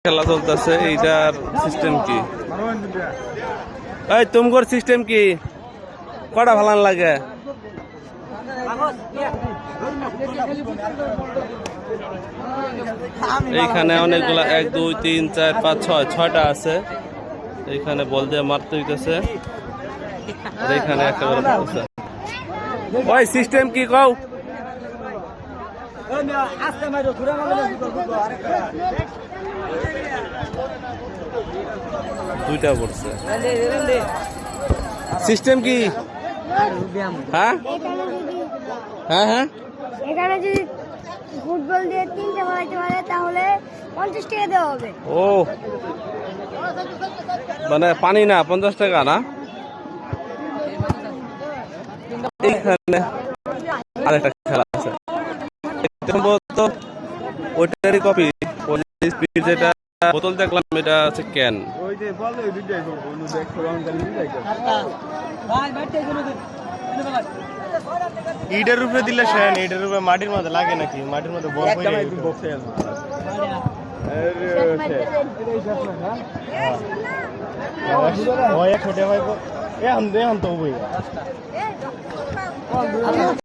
খেলা চলতেছে, এইটার সিস্টেম কি? এই তোমার সিস্টেম কি? কটা ভালো লাগে? এইখানে অনেকগুলা 1 2 3 4 5 6 6টা আছে। এইখানে বল দিয়ে মারতে হইতেছে, আর এইখানে একটা করে পড়তেছে। ওই সিস্টেম কি কও? দুইটা পড়ছে। সিস্টেম কি? হ্যাঁ হ্যাঁ হ্যাঁ, এখানে যদি ফুটবল দিয়ে 3টে মারাইতে পারে তাহলে 50 টাকা দেওয়া হবে। ও মানে পানি না, 50 টাকা না? এইখানে আরেকটা খেলা আছে, তো ওইটারই কপি। যেটা বোতল দেখলাম এটা হচ্ছে ক্যান। ইটের উপরে দিলে সেন, ইটের উপরে মাটির মধ্যে লাগে নাকি? মাটির মধ্যে বল পড়ে ওই ছোট ভাই এখন তো